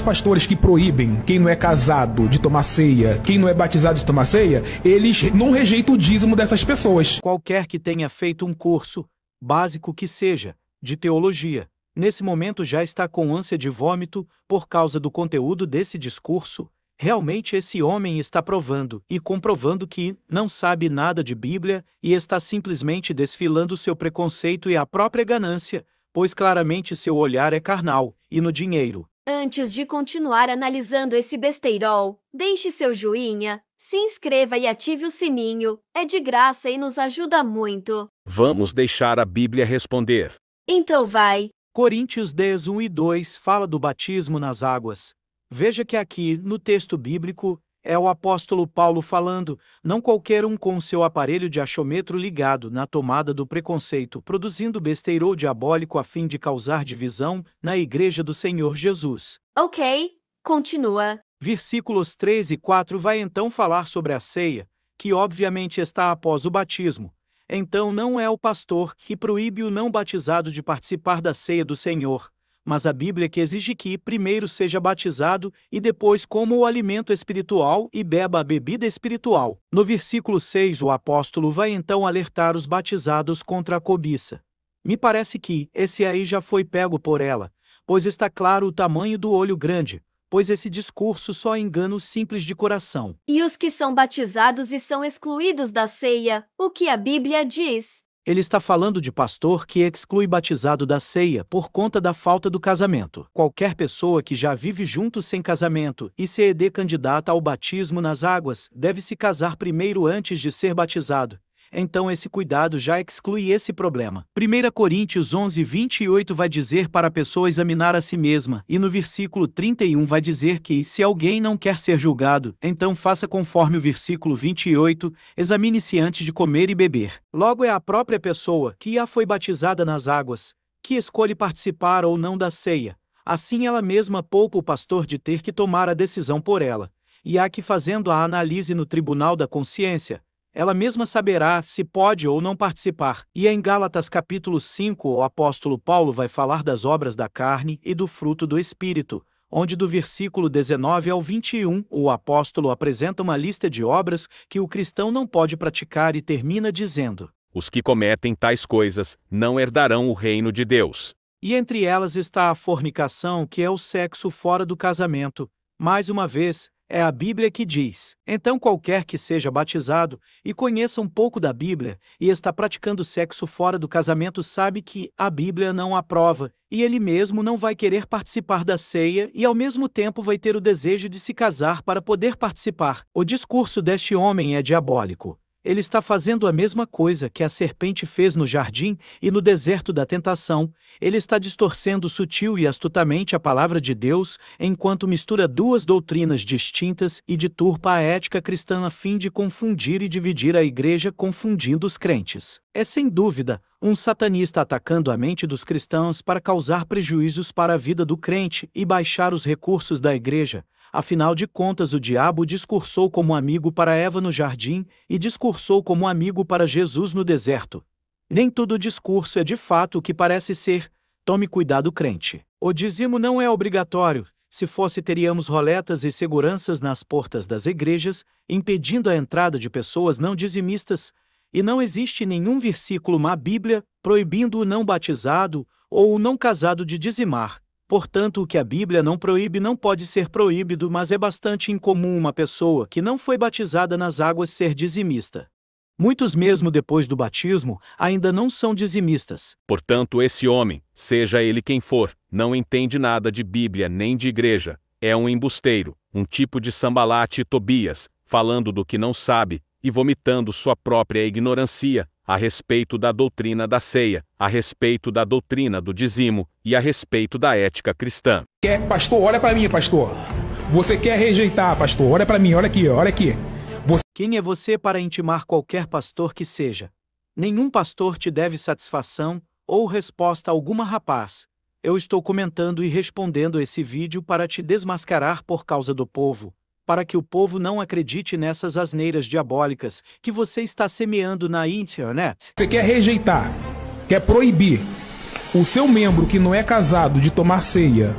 pastores que proíbem quem não é casado de tomar ceia, quem não é batizado de tomar ceia, eles não rejeitam o dízimo dessas pessoas. Qualquer que tenha feito um curso, básico que seja, de teologia, nesse momento já está com ânsia de vômito por causa do conteúdo desse discurso. Realmente esse homem está provando e comprovando que não sabe nada de Bíblia e está simplesmente desfilando seu preconceito e a própria ganância, pois claramente seu olhar é carnal e no dinheiro. Antes de continuar analisando esse besteirol, deixe seu joinha, se inscreva e ative o sininho. É de graça e nos ajuda muito. Vamos deixar a Bíblia responder. Então vai. Coríntios 10, 1 e 2 fala do batismo nas águas. Veja que aqui, no texto bíblico, é o apóstolo Paulo falando, não qualquer um com seu aparelho de achômetro ligado na tomada do preconceito, produzindo besteirol diabólico a fim de causar divisão na igreja do Senhor Jesus. Ok, continua. Versículos 3 e 4 vai então falar sobre a ceia, que obviamente está após o batismo. Então não é o pastor que proíbe o não batizado de participar da ceia do Senhor, mas a Bíblia que exige que primeiro seja batizado e depois coma o alimento espiritual e beba a bebida espiritual. No versículo 6 o apóstolo vai então alertar os batizados contra a cobiça. Me parece que esse aí já foi pego por ela, pois está claro o tamanho do olho grande, pois esse discurso só engana os simples de coração. E os que são batizados e são excluídos da ceia, o que a Bíblia diz? Ele está falando de pastor que exclui batizado da ceia por conta da falta do casamento. Qualquer pessoa que já vive junto sem casamento e se é candidata ao batismo nas águas deve se casar primeiro antes de ser batizado. Então esse cuidado já exclui esse problema. 1 Coríntios 11, 28 vai dizer para a pessoa examinar a si mesma, e no versículo 31 vai dizer que, se alguém não quer ser julgado, então faça conforme o versículo 28, examine-se antes de comer e beber. Logo é a própria pessoa que já foi batizada nas águas, que escolhe participar ou não da ceia. Assim ela mesma poupa o pastor de ter que tomar a decisão por ela. E há que, fazendo a análise no tribunal da consciência, ela mesma saberá se pode ou não participar. E em Gálatas capítulo 5 o apóstolo Paulo vai falar das obras da carne e do fruto do Espírito, onde do versículo 19 ao 21 o apóstolo apresenta uma lista de obras que o cristão não pode praticar e termina dizendo: Os que cometem tais coisas não herdarão o reino de Deus. E entre elas está a fornicação, que é o sexo fora do casamento. Mais uma vez, é a Bíblia que diz. Então qualquer que seja batizado e conheça um pouco da Bíblia e está praticando sexo fora do casamento sabe que a Bíblia não aprova e ele mesmo não vai querer participar da ceia e ao mesmo tempo vai ter o desejo de se casar para poder participar. O discurso deste homem é diabólico. Ele está fazendo a mesma coisa que a serpente fez no jardim e no deserto da tentação. Ele está distorcendo sutil e astutamente a palavra de Deus, enquanto mistura duas doutrinas distintas e deturpa a ética cristã a fim de confundir e dividir a igreja, confundindo os crentes. É sem dúvida um satanista atacando a mente dos cristãos para causar prejuízos para a vida do crente e baixar os recursos da igreja. Afinal de contas, o diabo discursou como amigo para Eva no jardim e discursou como amigo para Jesus no deserto. Nem todo discurso é de fato o que parece ser. Tome cuidado, crente. O dízimo não é obrigatório. Se fosse, teríamos roletas e seguranças nas portas das igrejas, impedindo a entrada de pessoas não dizimistas. E não existe nenhum versículo na Bíblia proibindo o não batizado ou o não casado de dizimar. Portanto, o que a Bíblia não proíbe não pode ser proibido, mas é bastante incomum uma pessoa que não foi batizada nas águas ser dizimista. Muitos mesmo depois do batismo, ainda não são dizimistas. Portanto, esse homem, seja ele quem for, não entende nada de Bíblia nem de igreja. É um embusteiro, um tipo de Sambalate e Tobias, falando do que não sabe e vomitando sua própria ignorância a respeito da doutrina da ceia, a respeito da doutrina do dízimo e a respeito da ética cristã. Pastor, olha para mim, pastor. Você quer rejeitar, pastor? Olha para mim, olha aqui, olha aqui. Quem é você para intimar qualquer pastor que seja? Nenhum pastor te deve satisfação ou resposta alguma, rapaz. Eu estou comentando e respondendo esse vídeo para te desmascarar por causa do povo, para que o povo não acredite nessas asneiras diabólicas que você está semeando na internet. Você quer rejeitar, quer proibir o seu membro que não é casado de tomar ceia,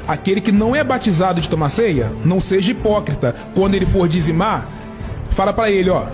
Aquele que não é batizado de tomar ceia, não seja hipócrita. Quando ele for dizimar, fala para ele, ó,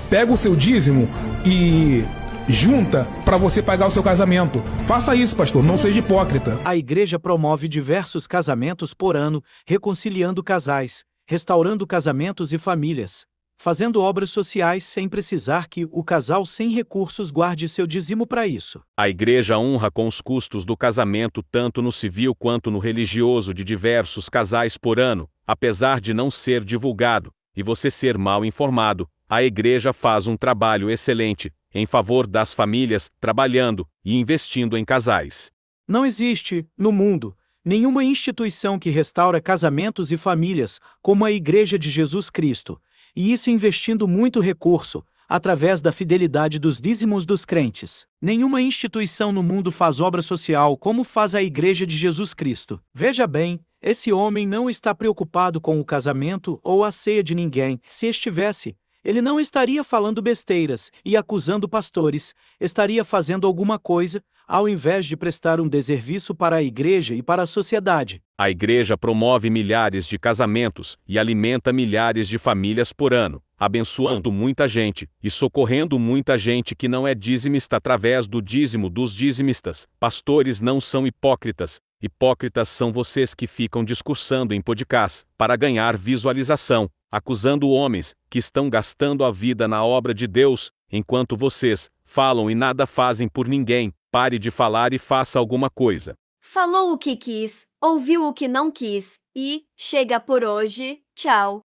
pega o seu dízimo e junta para você pagar o seu casamento. Faça isso, pastor, não seja hipócrita. A igreja promove diversos casamentos por ano, reconciliando casais, restaurando casamentos e famílias, fazendo obras sociais sem precisar que o casal sem recursos guarde seu dízimo para isso. A igreja honra com os custos do casamento tanto no civil quanto no religioso de diversos casais por ano, apesar de não ser divulgado, e você ser mal informado. A igreja faz um trabalho excelente em favor das famílias, trabalhando e investindo em casais. Não existe, no mundo, nenhuma instituição que restaura casamentos e famílias como a Igreja de Jesus Cristo, e isso investindo muito recurso, através da fidelidade dos dízimos dos crentes. Nenhuma instituição no mundo faz obra social como faz a Igreja de Jesus Cristo. Veja bem, esse homem não está preocupado com o casamento ou a ceia de ninguém. Se estivesse, ele não estaria falando besteiras e acusando pastores, estaria fazendo alguma coisa, ao invés de prestar um desserviço para a igreja e para a sociedade. A igreja promove milhares de casamentos e alimenta milhares de famílias por ano, abençoando muita gente e socorrendo muita gente que não é dizimista através do dízimo dos dizimistas. Pastores não são hipócritas. Hipócritas são vocês que ficam discursando em podcasts para ganhar visualização, acusando homens que estão gastando a vida na obra de Deus, enquanto vocês falam e nada fazem por ninguém. Pare de falar e faça alguma coisa. Falou o que quis, ouviu o que não quis, e chega por hoje, tchau.